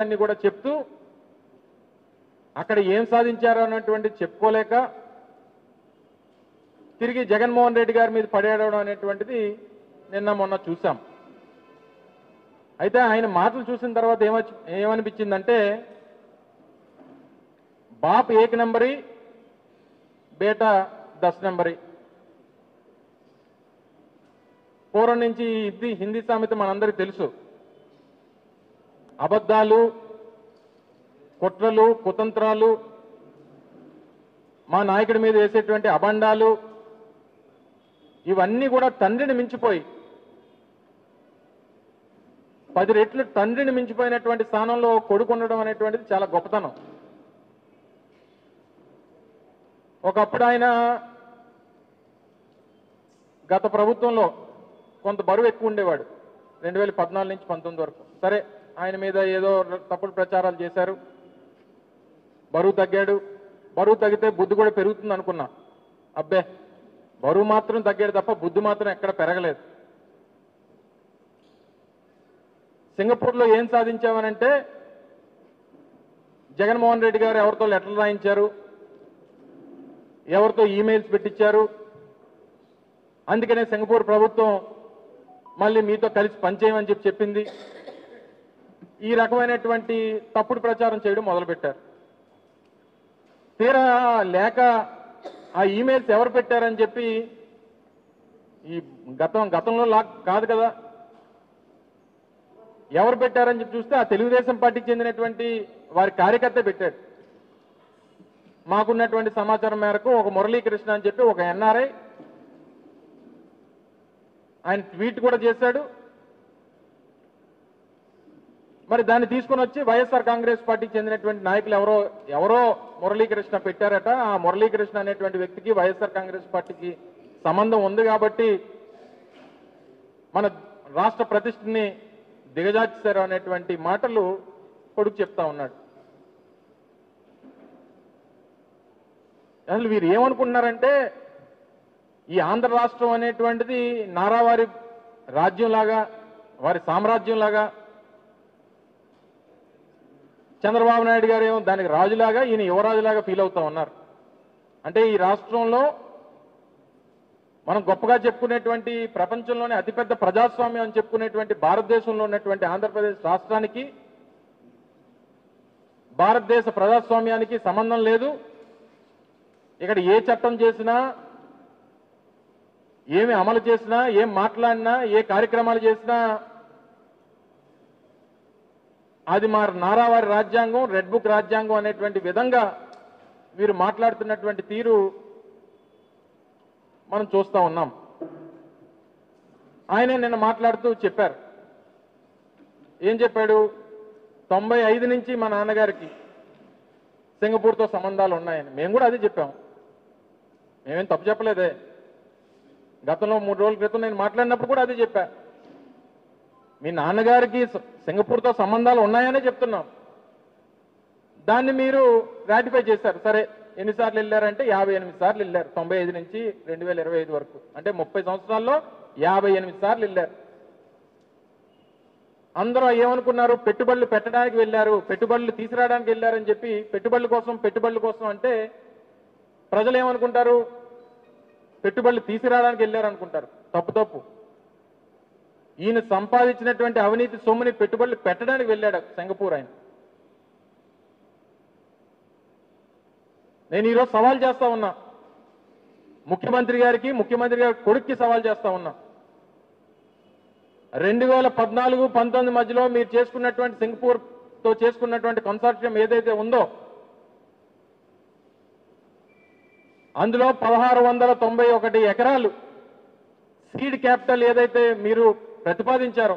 అన్ని కూడా చెప్తూ అక్కడ ఏం సాధించారు అన్నటువంటి చెప్పుకోలేక తిరిగి జగన్మోహన్ రెడ్డి గారి మీద పడేయడం అనేటువంటిది నిన్న మొన్న చూసాం. అయితే ఆయన మాటలు చూసిన తర్వాత ఏమనిపించిందంటే బాప్ ఏక నంబరి బేటా 10 నంబరి. పూర్వం నుంచి ఇది హిందీ సామెత మనందరికీ తెలుసు. అబద్ధాలు, కుట్రలు, కుతంత్రాలు, మా నాయకుడి మీద వేసేటువంటి అబండాలు ఇవన్నీ కూడా తండ్రిని మించిపోయి 10 రెట్లు తండ్రిని మించిపోయినటువంటి స్థానంలో కొడుకు ఉండడం అనేటువంటిది చాలా గొప్పతనం. ఒకప్పుడు ఆయన గత ప్రభుత్వంలో కొంత బరువు ఎక్కువ ఉండేవాడు 2014 నుంచి 19 వరకు. సరే, ఆయన మీద ఏదో తప్పుడు ప్రచారాలు చేశారు, బరువు తగ్గాడు. బరువు తగ్గితే బుద్ధి కూడా పెరుగుతుంది అనుకున్నా. అబ్బే, బరువు మాత్రం తగ్గాడు తప్ప బుద్ధి మాత్రం ఎక్కడ పెరగలేదు. సింగపూర్లో ఏం సాధించామనంటే జగన్మోహన్ రెడ్డి గారు ఎవరితో లెటర్లు రాయించారు, ఎవరితో ఈమెయిల్స్ పెట్టించారు. అందుకనే సింగపూర్ ప్రభుత్వం మళ్ళీ మీతో కలిసి పనిచేయమని చెప్పింది. ఈ రకమైనటువంటి తప్పుడు ప్రచారం చేయడం మొదలుపెట్టారు. తీరా లేక ఆ ఈమెయిల్స్ ఎవరు పెట్టారని చెప్పి ఈ గతంలో కాదు కదా, ఎవరు పెట్టారని చెప్పి చూస్తే ఆ తెలుగుదేశం పార్టీకి చెందినటువంటి వారి కార్యకర్త పెట్టాడు. మాకున్నటువంటి సమాచారం మేరకు ఒక మురళీకృష్ణ అని చెప్పి ఒక ఎన్ఆర్ఐ ఆయన ట్వీట్ కూడా చేశాడు. మరి దాన్ని తీసుకొని వచ్చి వైఎస్ఆర్ కాంగ్రెస్ పార్టీకి చెందినటువంటి నాయకులు ఎవరో మురళీకృష్ణ పెట్టారట. ఆ మురళీకృష్ణ అనేటువంటి వ్యక్తికి వైఎస్ఆర్ కాంగ్రెస్ పార్టీకి సంబంధం ఉంది కాబట్టి మన రాష్ట్ర ప్రతిష్టని దిగజార్చారు అనేటువంటి మాటలు కొడుకు చెప్తా ఉన్నాడు. అసలు వీరు ఏమనుకుంటున్నారంటే ఈ ఆంధ్ర రాష్ట్రం అనేటువంటిది నారావారి రాజ్యంలాగా, వారి సామ్రాజ్యంలాగా, చంద్రబాబు నాయుడు గారు ఏమో దానికి రాజులాగా, ఈయన యువరాజులాగా ఫీల్ అవుతా ఉన్నారు. అంటే ఈ రాష్ట్రంలో మనం గొప్పగా చెప్పుకునేటువంటి ప్రపంచంలోనే అతిపెద్ద ప్రజాస్వామ్యం అని చెప్పుకునేటువంటి భారతదేశంలో ఉన్నటువంటి ఆంధ్రప్రదేశ్ రాష్ట్రానికి భారతదేశ ప్రజాస్వామ్యానికి సంబంధం లేదు. ఇక్కడ ఏ చట్టం చేసినా, ఏమి అమలు చేసినా, ఏం మాట్లాడినా, ఏ కార్యక్రమాలు చేసినా అది మా నారావారి రాజ్యాంగం, రెడ్ బుక్ రాజ్యాంగం అనేటువంటి విధంగా వీరు మాట్లాడుతున్నటువంటి తీరు మనం చూస్తూ ఉన్నాం. ఆయనే నిన్న మాట్లాడుతూ చెప్పారు. ఏం చెప్పాడు? 95 నుంచి మా నాన్నగారికి సింగపూర్తో సంబంధాలు ఉన్నాయని. మేము కూడా అదే చెప్పాం. మేమేం తప్పు చెప్పలేదే. గతంలో 3 రోజుల క్రితం నేను మాట్లాడినప్పుడు కూడా అదే చెప్పా. మీ నాన్నగారికి సింగపూర్తో సంబంధాలు ఉన్నాయనే చెప్తున్నాం. దాన్ని మీరు రాటిఫై చేశారు. సరే, ఎన్నిసార్లు వెళ్ళారంటే 58 సార్లు వెళ్ళారు 95 నుంచి 2025 వరకు. అంటే 30 సంవత్సరాల్లో 58 సార్లు వెళ్ళారు. అందరూ ఏమనుకున్నారు? పెట్టుబడులు పెట్టడానికి వెళ్ళారు, పెట్టుబడులు తీసుకురావడానికి వెళ్ళారని చెప్పి పెట్టుబడుల కోసం అంటే ప్రజలు ఏమనుకుంటారు? పెట్టుబడులు తీసుకురావడానికి వెళ్ళారు అనుకుంటారు. తప్పు. ఈయన సంపాదించినటువంటి అవినీతి సొమ్ముని పెట్టుబడులు పెట్టడానికి వెళ్ళాడు సింగపూర్ ఆయన. నేను ఈరోజు సవాల్ చేస్తా ఉన్నా ముఖ్యమంత్రి గారి కొడుక్కి సవాల్ చేస్తా ఉన్నా. 2014-19 మధ్యలో మీరు చేసుకున్నటువంటి సింగపూర్తో చేసుకున్నటువంటి కన్సార్టియం ఏదైతే ఉందో అందులో 1691 ఎకరాలు సీడ్ క్యాపిటల్ ఏదైతే మీరు ప్రతిపాదించారో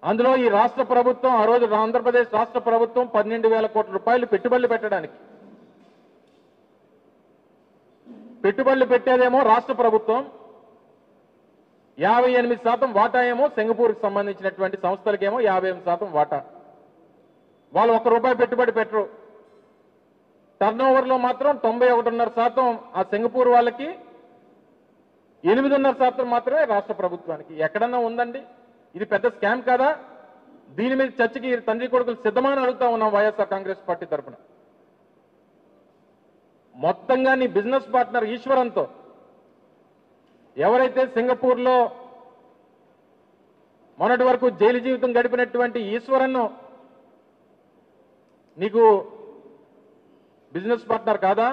అందులో ఈ రాష్ట్ర ప్రభుత్వం, ఆ రోజు ఆంధ్రప్రదేశ్ రాష్ట్ర ప్రభుత్వం 12,000 కోట్ల రూపాయలు పెట్టుబడులు పెట్టడానికి, పెట్టుబడులు పెట్టేదేమో రాష్ట్ర ప్రభుత్వం, 58% వాటా ఏమో సింగపూర్కి సంబంధించినటువంటి సంస్థలకేమో 58% వాటా. వాళ్ళు ₹1 పెట్టుబడి పెట్టరు. టర్నోవర్లో మాత్రం 91.5% ఆ సింగపూర్ వాళ్ళకి, 8.5% మాత్రమే రాష్ట్ర ప్రభుత్వానికి. ఎక్కడన్నా ఉందండి? ఇది పెద్ద స్కామ్ కాదా? దీని మీద చర్చకి తండ్రి కొడుకులు సిద్ధమని అడుగుతా ఉన్నాం వైఎస్ఆర్ కాంగ్రెస్ పార్టీ తరఫున. మొత్తంగా నీ బిజినెస్ పార్ట్నర్ ఈశ్వరంతో ఎవరైతే సింగపూర్లో మొన్నటి వరకు జైలు జీవితం గడిపినటువంటి ఈశ్వరన్ను నీకు బిజినెస్ పార్ట్నర్ కాదా?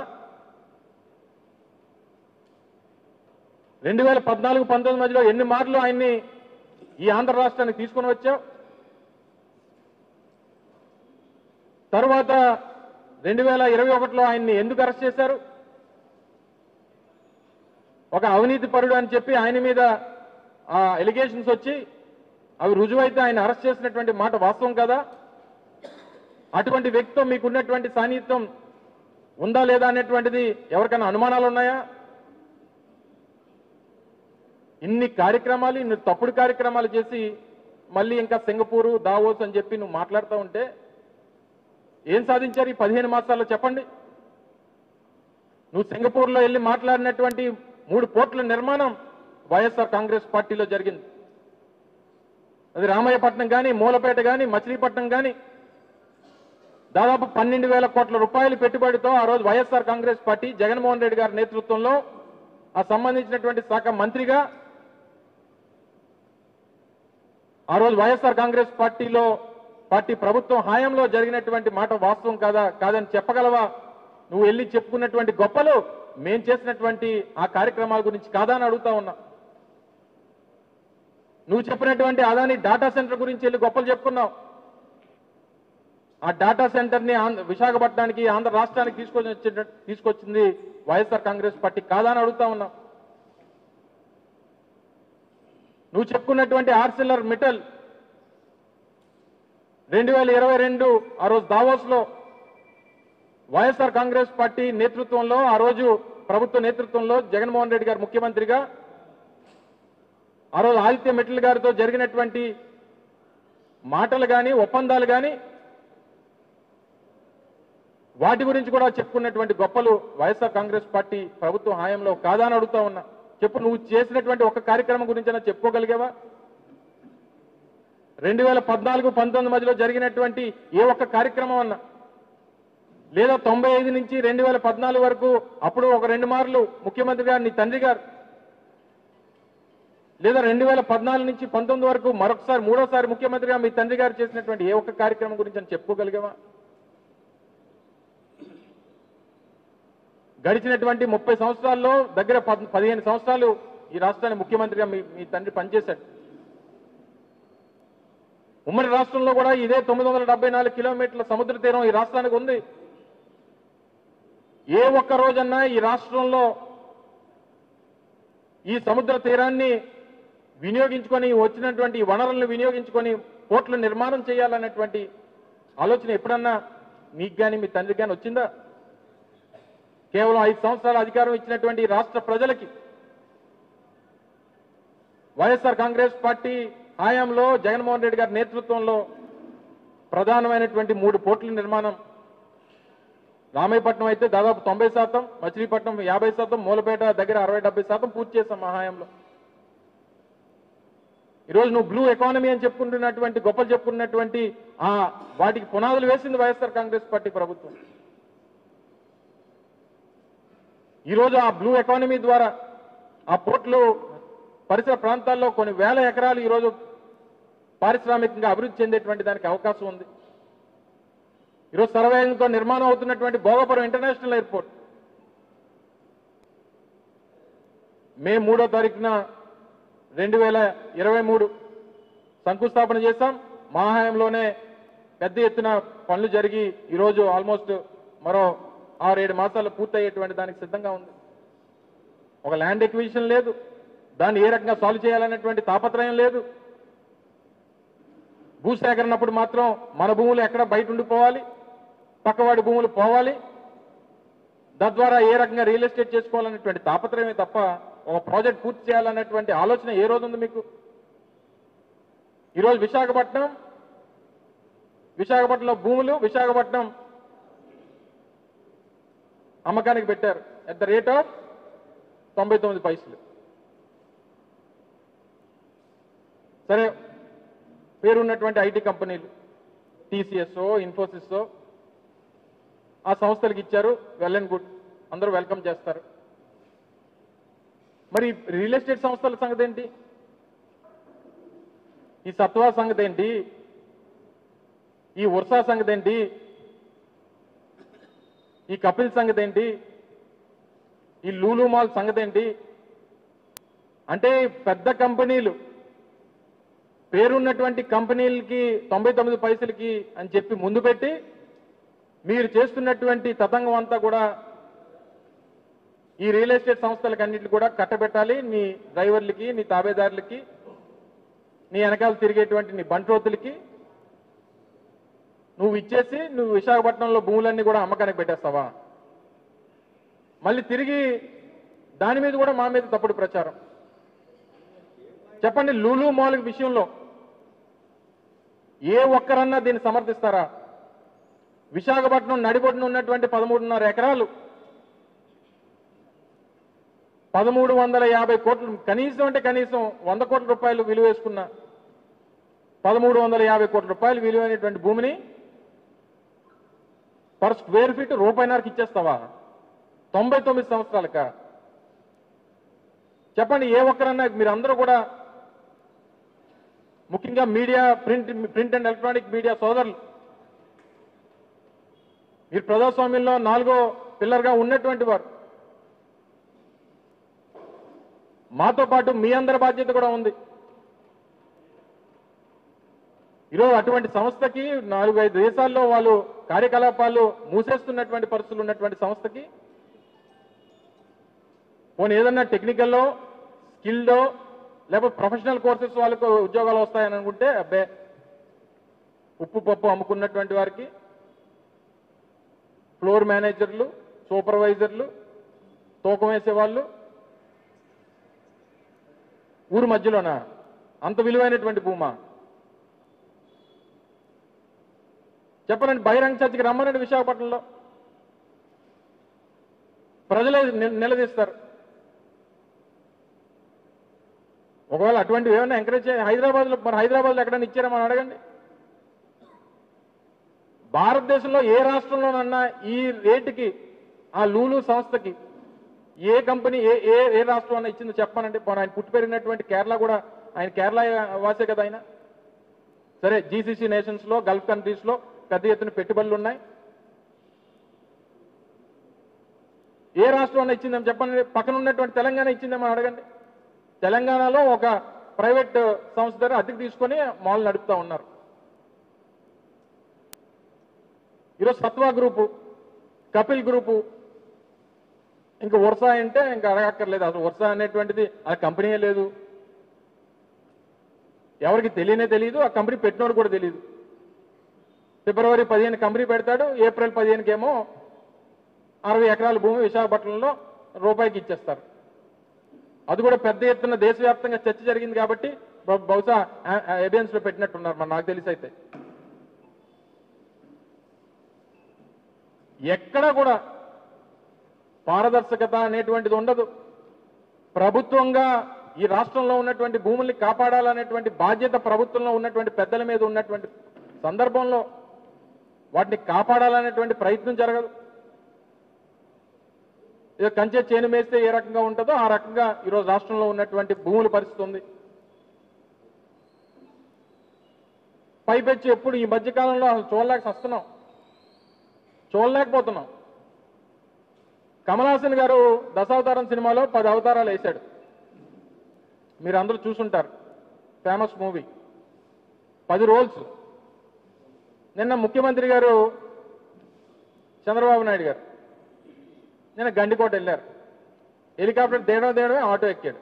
2014-19 మధ్యలో ఎన్ని మార్లు ఆయన్ని ఈ ఆంధ్ర రాష్ట్రానికి తీసుకొని వచ్చావు? తరువాత 2021లో ఆయన్ని ఎందుకు అరెస్ట్ చేశారు? ఒక అవినీతి పరుడు అని చెప్పి ఆయన మీద ఆ ఎలిగేషన్స్ వచ్చి అవి రుజువైతే ఆయన అరెస్ట్ చేసినటువంటి మాట వాస్తవం కదా? అటువంటి వ్యక్తితో మీకున్నటువంటి సాన్నిహిత్యం ఉందా లేదా అనేటువంటిది ఎవరికైనా అనుమానాలు ఉన్నాయా? ఇన్ని కార్యక్రమాలు, ఇన్ని తప్పుడు కార్యక్రమాలు చేసి మళ్ళీ ఇంకా సింగపూరు దావోస్ అని చెప్పి నువ్వు మాట్లాడుతూ ఉంటే ఏం సాధించారు ఈ 15 మాసాల్లో చెప్పండి. నువ్వు సింగపూర్లో వెళ్ళి మాట్లాడినటువంటి 3 పోర్టుల నిర్మాణం వైఎస్ఆర్ కాంగ్రెస్ పార్టీలో జరిగింది. అది రామయ్యపట్నం కానీ, మూలపేట కానీ, మచిలీపట్నం కానీ దాదాపు 12,000 కోట్ల రూపాయల పెట్టుబడితో ఆ రోజు వైఎస్ఆర్ కాంగ్రెస్ పార్టీ జగన్మోహన్ రెడ్డి గారి నేతృత్వంలో ఆ సంబంధించినటువంటి శాఖ మంత్రిగా ఆ రోజు వైఎస్ఆర్ కాంగ్రెస్ పార్టీ ప్రభుత్వం హయాంలో జరిగినటువంటి మాట వాస్తవం కాదని చెప్పగలవా? నువ్వు వెళ్ళి చెప్పుకున్నటువంటి గొప్పలు మేం చేసినటువంటి ఆ కార్యక్రమాల గురించి కాదా అని అడుగుతా ఉన్నా. నువ్వు చెప్పినటువంటి అదాని డాటా సెంటర్ గురించి వెళ్ళి గొప్పలు చెప్పుకున్నావు. ఆ డాటా సెంటర్ని విశాఖపట్నానికి, ఆంధ్ర రాష్ట్రానికి తీసుకొచ్చింది వైఎస్ఆర్ కాంగ్రెస్ పార్టీ కాదా అని అడుగుతా ఉన్నావు. నువ్వు చెప్పుకున్నటువంటి ఆర్సిల్లర్ మిట్టల్ 2022 ఆ రోజు దావోస్లో వైఎస్ఆర్ కాంగ్రెస్ పార్టీ నేతృత్వంలో, ఆ రోజు ప్రభుత్వ నేతృత్వంలో జగన్మోహన్ రెడ్డి గారు ముఖ్యమంత్రిగా ఆ రోజు ఆదిత్య మిట్టల్ గారితో జరిగినటువంటి మాటలు కానీ, ఒప్పందాలు కానీ వాటి గురించి కూడా చెప్పుకున్నటువంటి గొప్పలు వైఎస్ఆర్ కాంగ్రెస్ పార్టీ ప్రభుత్వం హాయంలో కాదా అని అడుగుతా ఉన్నా. చెప్పు, నువ్వు చేసినటువంటి ఒక కార్యక్రమం గురించి చెప్పుకోగలిగావా? 2014-19 మధ్యలో జరిగినటువంటి ఏ ఒక్క కార్యక్రమం అన్నా, లేదా 95 నుంచి 2014 వరకు అప్పుడు ఒక 2 మార్లు ముఖ్యమంత్రి గారు నీ తండ్రి గారు, లేదా 2014 నుంచి 19 వరకు మరొకసారి మూడోసారి ముఖ్యమంత్రిగా మీ తండ్రి గారు చేసినటువంటి ఏ ఒక్క కార్యక్రమం గురించి అని చెప్పుకోగలిగావా? గడిచినటువంటి 30 సంవత్సరాల్లో దగ్గర 15 సంవత్సరాలు ఈ రాష్ట్రానికి ముఖ్యమంత్రిగా మీ తండ్రి పనిచేశాడు. ఉమ్మడి రాష్ట్రంలో కూడా ఇదే 974 కిలోమీటర్ల సముద్ర తీరం ఈ రాష్ట్రానికి ఉంది. ఏ ఒక్క రోజన్నా ఈ రాష్ట్రంలో ఈ సముద్ర తీరాన్ని వినియోగించుకొని, వచ్చినటువంటి వనరులను వినియోగించుకొని పోర్టుల నిర్మాణం చేయాలనేటువంటి ఆలోచన ఎప్పుడన్నా మీకు కానీ మీ తండ్రికి కానీ వచ్చిందా? కేవలం 5 సంవత్సరాల అధికారం ఇచ్చినటువంటి రాష్ట్ర ప్రజలకి వైఎస్ఆర్ కాంగ్రెస్ పార్టీ హయాంలో జగన్మోహన్ రెడ్డి గారి నేతృత్వంలో ప్రధానమైనటువంటి 3 పోర్టుల నిర్మాణం, రామాయపట్నం అయితే దాదాపు 90%, మచిలీపట్నం 50%, మూలపేట దగ్గర 60-70% పూర్తి చేశాం మా హయాంలో. ఈరోజు నువ్వు బ్లూ ఎకానమీ అని చెప్పుకుంటున్నటువంటి గొప్పలు చెప్పుకున్నటువంటి వాటికి పునాదులు వేసింది వైఎస్ఆర్ కాంగ్రెస్ పార్టీ ప్రభుత్వం. ఈరోజు ఆ బ్లూ ఎకానమీ ద్వారా ఆ పోర్టులు పరిసర ప్రాంతాల్లో కొన్ని వేల ఎకరాలు ఈరోజు పారిశ్రామికంగా అభివృద్ధి చెందేటువంటి దానికి అవకాశం ఉంది. ఈరోజు సర్వేగంతో నిర్మాణం అవుతున్నటువంటి భోగపురం ఇంటర్నేషనల్ ఎయిర్పోర్ట్ మే 3వ తారీఖున 2023 శంకుస్థాపన చేశాం. మా హయాంలోనే పెద్ద ఎత్తున పనులు జరిగి ఈరోజు ఆల్మోస్ట్ మరో 6-7 మాసాలు పూర్తయ్యేటువంటి దానికి సిద్ధంగా ఉంది. ఒక ల్యాండ్ ఎక్విజిషన్ లేదు, దాన్ని ఏ రకంగా సాల్వ్ చేయాలనేటువంటి తాపత్రయం లేదు. భూసేకరణప్పుడు మాత్రం మన భూములు ఎక్కడ బయట ఉండిపోవాలి, పక్కవాడి భూములు పోవాలి, తద్వారా ఏ రకంగా రియల్ ఎస్టేట్ చేసుకోవాలనేటువంటి తాపత్రయమే తప్ప ఒక ప్రాజెక్ట్ పూర్తి చేయాలనేటువంటి ఆలోచన ఏ రోజు ఉంది మీకు? ఈరోజు విశాఖపట్నంలో భూములు విశాఖపట్నం అమ్మకానికి పెట్టారు ఎట్ ద రేట్ ఆఫ్ 99 పైసలు. సరే, పేరున్నటువంటి ఐటీ కంపెనీలు TCS, ఇన్ఫోసిస్ ఆ సంస్థలకు ఇచ్చారు. వెల్ అండ్ గుడ్, అందరూ వెల్కమ్ చేస్తారు. మరి రియల్ ఎస్టేట్ సంస్థల సంగతి ఏంటి? ఈ సత్వా సంగతి ఏంటి? ఈ వర్షా సంగతి ఏంటి? ఈ కపిల్ సంగతి ఏంటి? ఈ లూలు మాల్ సంగతి ఏంటి? అంటే పెద్ద కంపెనీలు, పేరున్నటువంటి కంపెనీలకి 99 పైసలకి అని చెప్పి ముందు పెట్టి మీరు చేస్తున్నటువంటి తతంగం అంతా కూడా ఈ రియల్ ఎస్టేట్ సంస్థలకు అన్నింటినీ కూడా కట్టబెట్టాలి. నీ డ్రైవర్లకి, నీ తాబేదారులకి, నీ వెనకాల తిరిగేటువంటి నీ బంట్రోతులకి నువ్వు ఇచ్చేసి నువ్వు విశాఖపట్నంలో భూములన్నీ కూడా అమ్మకానికి పెట్టేస్తావా? మళ్ళీ తిరిగి దాని మీద కూడా మా మీద తప్పుడు ప్రచారం. చెప్పండి, లూలు మాల్ విషయంలో ఏ ఒక్కరన్నా దీన్ని సమర్థిస్తారా? విశాఖపట్నం నడిబొడ్డున ఉన్నటువంటి 13.5 ఎకరాలు 1350 కోట్లు, కనీసం అంటే కనీసం 100 కోట్ల రూపాయలు విలువ వేసుకున్న 1350 కోట్ల రూపాయలు విలువైనటువంటి భూమిని పర్ స్క్వేర్ ఫీట్ రూపాయిన్నరకి ఇచ్చేస్తావా? 99 సంవత్సరాలక? చెప్పండి, ఏ ఒక్కరన్నా మీరందరూ కూడా, ముఖ్యంగా media, print and electronic media సోదరులు, మీరు ప్రజాస్వామ్యంలో 4వ పిల్లర్గా ఉన్నటువంటి వారు, మాతో పాటు మీ అందరి బాధ్యత కూడా ఉంది. ఈరోజు అటువంటి సంస్థకి 4-5 దేశాల్లో వాళ్ళు కార్యకలాపాలు మూసేస్తున్నటువంటి పరిస్థితులు ఉన్నటువంటి సంస్థకి పోనీ ఏదన్నా టెక్నికల్లో, స్కిల్డో, లేకపోతే ప్రొఫెషనల్ కోర్సెస్ వాళ్ళకు ఉద్యోగాలు వస్తాయని అనుకుంటే అబ్బే, ఉప్పు పప్పు అమ్ముకున్నటువంటి వారికి ఫ్లోర్ మేనేజర్లు, సూపర్వైజర్లు, తూకం వేసేవాళ్ళు ఊరు మధ్యలోనా? అంత విలువైనటువంటి భూమా? చెప్పనండి, బహిరంగ చర్చకి రమ్మనండి. విశాఖపట్నంలో ప్రజలే నిలదీస్తారు. ఒకవేళ అటువంటివి ఏమైనా ఎంకరేజ్ చేయాలి. హైదరాబాద్లో, మరి హైదరాబాద్లో ఎక్కడైనా ఇచ్చారా మనం అడగండి. భారతదేశంలో ఏ రాష్ట్రంలోనన్నా ఈ రేటుకి ఆ లూలు సంస్థకి ఏ కంపెనీ ఏ రాష్ట్రం అన్నా ఇచ్చిందో చెప్పానండి. ఆయన పుట్టి పెరిగినటువంటి కేరళ కూడా, ఆయన కేరళ వాసే కదా ఆయన. సరే, GCC నేషన్స్లో, గల్ఫ్ కంట్రీస్లో పెద్ద ఎత్తున పెట్టుబడులు ఉన్నాయి. ఏ రాష్ట్రం అన్నా ఇచ్చిందని చెప్పండి. పక్కన ఉన్నటువంటి తెలంగాణ ఇచ్చిందేమో అడగండి. తెలంగాణలో ఒక ప్రైవేట్ సంస్థ ద్వారా అద్దెకు తీసుకొని మాల్ నడుపుతా ఉన్నారు. ఈరోజు సత్వా గ్రూపు, కపిల్ గ్రూపు, ఇంకా వర్షా అంటే ఇంకా అడగక్కర్లేదు. అసలు వర్షా అనేటువంటిది ఆ కంపెనీయే లేదు, ఎవరికి తెలియదు. ఆ కంపెనీ పెట్టినోడు కూడా తెలియదు. ఫిబ్రవరి 15 కంపెనీ పెడతాడు, ఏప్రిల్ 15కేమో 60 ఎకరాల భూమి విశాఖపట్నంలో రూపాయికి ఇచ్చేస్తారు. అది కూడా పెద్ద ఎత్తున దేశవ్యాప్తంగా చర్చ జరిగింది కాబట్టి బహుశా ఎబియన్స్ లో పెట్టినట్టున్నారు మరి నాకు తెలిసి. అయితే ఎక్కడ కూడా పారదర్శకత అనేటువంటిది ఉండదు. ప్రభుత్వంగా ఈ రాష్ట్రంలో ఉన్నటువంటి భూముల్ని కాపాడాలనేటువంటి బాధ్యత ప్రభుత్వంలో ఉన్నటువంటి పెద్దల మీద ఉన్నటువంటి సందర్భంలో వాటిని కాపాడాలనేటువంటి ప్రయత్నం జరగదు. ఇక కంచె చేను మేస్తే ఏ రకంగా ఉంటుందో ఆ రకంగా ఈరోజు రాష్ట్రంలో ఉన్నటువంటి భూముల పరిస్థితి ఉంది. పైపెచ్చి ఎప్పుడు ఈ మధ్యకాలంలో అసలు చూడలేకపోతున్నాం. కమల్ హాసన్ గారు దశావతారం సినిమాలో 10 అవతారాలు వేశాడు. మీరు అందరూ చూసుంటారు, ఫేమస్ మూవీ. 10 రోల్స్. నిన్న ముఖ్యమంత్రి గారు చంద్రబాబు నాయుడు గారు నిన్న గండికోట వెళ్ళారు. హెలికాప్టర్ దేడమే ఆటో ఎక్కాడు.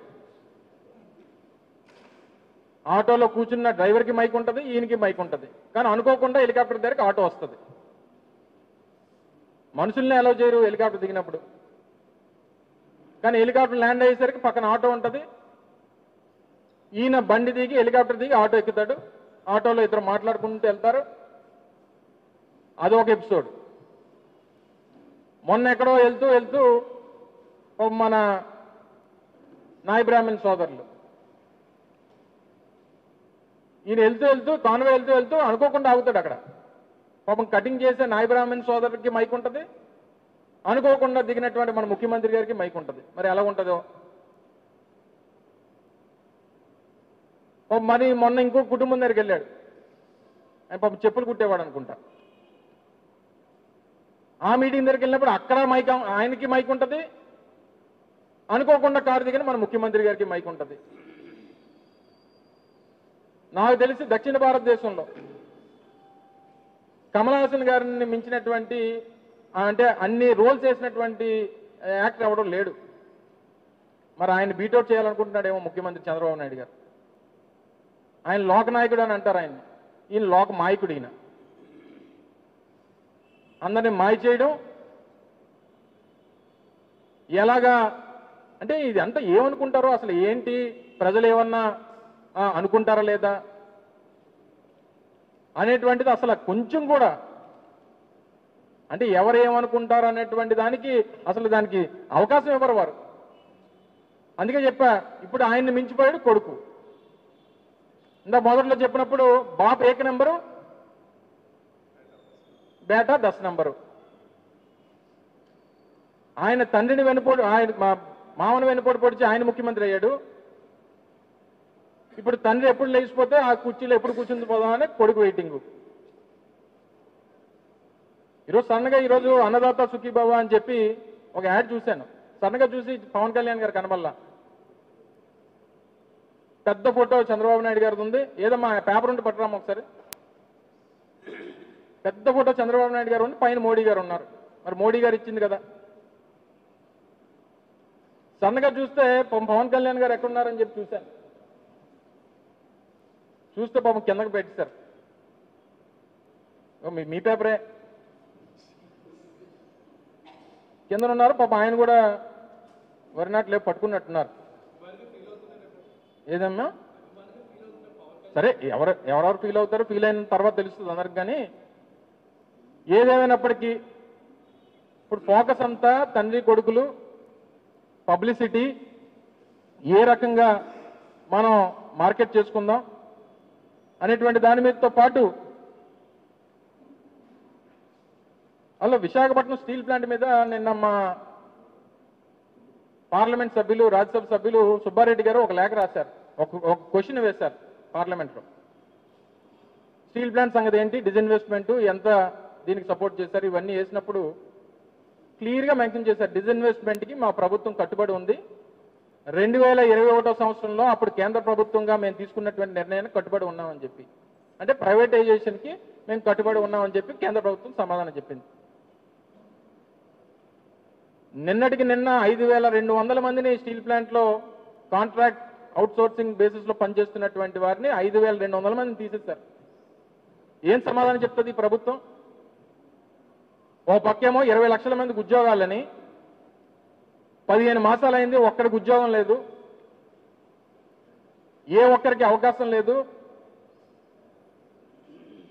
ఆటోలో కూర్చున్న డ్రైవర్కి మైక్ ఉంటుంది, ఈయనకి మైక్ ఉంటుంది. కానీ అనుకోకుండా హెలికాప్టర్ దగ్గరికి ఆటో వస్తుంది. మనుషుల్ని అలౌ చేయరు హెలికాప్టర్ దిగినప్పుడు. కానీ హెలికాప్టర్ ల్యాండ్ అయ్యేసరికి పక్కన ఆటో ఉంటుంది. ఈయన బండి దిగి హెలికాప్టర్ దిగి ఆటో ఎక్కుతాడు. ఆటోలో ఇద్దరు మాట్లాడుకుంటూ వెళ్తారు. అదొక ఎపిసోడ్. మొన్న ఎక్కడో వెళ్తూ మన నాయ బ్రాహ్మణ్ సోదరులు ఈయన వెళ్తూ వెళ్తూ కాన్వే వెళ్తూ వెళ్తూ అనుకోకుండా ఆగుతాడు అక్కడ. పాపం కటింగ్ చేసే నాయ బ్రాహ్మణ్ సోదరుడికి మైక్ ఉంటుంది, అనుకోకుండా దిగినటువంటి మన ముఖ్యమంత్రి గారికి మైక్ ఉంటుంది. మరి ఎలా ఉంటుందో. మరి మొన్న ఇంకో కుటుంబం దగ్గరికి వెళ్ళాడు, ఆయన పాపం చెప్పులు కుట్టేవాడు అనుకుంటా. ఆ మీటింగ్ దగ్గరికి వెళ్ళినప్పుడు అక్కడ మైక్, ఆయనకి మైక్ ఉంటుంది, అనుకోకుండా కారు దిగిన మన ముఖ్యమంత్రి గారికి మైక్ ఉంటుంది. నాకు తెలిసి దక్షిణ భారతదేశంలో కమల్ హాసన్ గారిని మించినటువంటి అంటే అన్ని రోల్స్ వేసినటువంటి యాక్టర్ ఎవడో లేడు. మరి ఆయన బీటౌట్ చేయాలనుకుంటున్నాడేమో ముఖ్యమంత్రి చంద్రబాబు నాయుడు గారు. ఆయన లోకనాయకుడు అని అంటారు ఆయన్ని, ఈయన లోక మాయకుడు. ఈయన అందరినీ మాయ చేయడం ఎలాగా అంటే ఇది అంతా ఏమనుకుంటారో అసలు ఏంటి, ప్రజలు ఏమన్నా అనుకుంటారా లేదా అనేటువంటిది అసలు కొంచెం కూడా అంటే ఎవరు ఏమనుకుంటారు అనేటువంటి దానికి అసలు దానికి అవకాశం ఇవ్వరు వారు. అందుకే చెప్పా, ఇప్పుడు ఆయన్ని మించిపోయాడు కొడుకు. ఇందా మొదట్లో చెప్పినప్పుడు బాప్ 1 నెంబరు, బేటా 10 నెంబరు. ఆయన తండ్రిని వెనుపోడు, ఆయన మామను వెనుపోటు పొడిచి ఆయన ముఖ్యమంత్రి అయ్యాడు. ఇప్పుడు తండ్రి ఎప్పుడు లేచిపోతే ఆ కుర్చీలో ఎప్పుడు కూర్చుంది పోదామని కొడుకు వెయిటింగ్. ఈరోజు సన్నగా ఈరోజు అన్నదాత సుఖీభవ అని చెప్పి ఒక యాడ్ చూశాను. సన్నగా చూసి పవన్ కళ్యాణ్ గారు కనబల్లా. పెద్ద ఫోటో చంద్రబాబు నాయుడు గారిది ఉంది. ఏదమ్మా పేపర్ ఉంటే పట్టరామా ఒకసారి. పెద్ద ఫోటో చంద్రబాబు నాయుడు గారు ఉంది, పైన మోడీ గారు ఉన్నారు. మరి మోడీ గారు ఇచ్చింది కదా. సన్నగా చూస్తే పవన్ కళ్యాణ్ గారు ఎక్కడున్నారని చెప్పి చూశాను. చూస్తే పాపం కిందకి పెట్టేశారు. మీ పేపరే కింద ఉన్నారు. పాపం ఆయన కూడా వరినాట్లు పట్టుకున్నట్టున్నారు. ఏదమ్మా సరే, ఎవరెవరు ఫీల్ అవుతారో ఫీల్ అయిన తర్వాత తెలుస్తుంది అందరికి. కానీ ఏదేమైనప్పటికీ ఇప్పుడు ఫోకస్ అంతా తండ్రి కొడుకులు, పబ్లిసిటీ, ఏ రకంగా మనం మార్కెట్ చేసుకుందాం అనేటువంటి దాని మీదతో పాటు అలా విశాఖపట్నం స్టీల్ ప్లాంట్ మీద నిన్న మా పార్లమెంట్ సభ్యులు, రాజ్యసభ సభ్యులు సుబ్బారెడ్డి గారు ఒక లేఖ రాశారు, ఒక క్వశ్చన్ వేశారు పార్లమెంట్లో. స్టీల్ ప్లాంట్ సంగతి ఏంటి, డిజిన్వెస్ట్మెంట్ ఎంత, దీనికి సపోర్ట్ చేశారు, ఇవన్నీ వేసినప్పుడు క్లియర్గా మెన్షన్ చేశారు. డిజిన్వెస్ట్మెంట్కి మా ప్రభుత్వం కట్టుబడి ఉంది. 2021 సంవత్సరంలో అప్పుడు కేంద్ర ప్రభుత్వంగా మేము తీసుకున్నటువంటి నిర్ణయానికి కట్టుబడి ఉన్నామని చెప్పి, అంటే ప్రైవేటైజేషన్కి మేము కట్టుబడి ఉన్నామని చెప్పి కేంద్ర ప్రభుత్వం సమాధానం చెప్పింది. నిన్నటికి నిన్న 5200 మందిని స్టీల్ ప్లాంట్లో కాంట్రాక్ట్ అవుట్సోర్సింగ్ బేసిస్లో పనిచేస్తున్నటువంటి వారిని 5200 మందిని తీసేశారు. ఏం సమాధానం చెప్తుంది ఈ ప్రభుత్వం? ఓ పక్కేమో 20 లక్షల మందికి ఉద్యోగాలని, 15 మాసాలైంది, ఒక్కడికి ఉద్యోగం లేదు, ఏ ఒక్కరికి అవకాశం లేదు.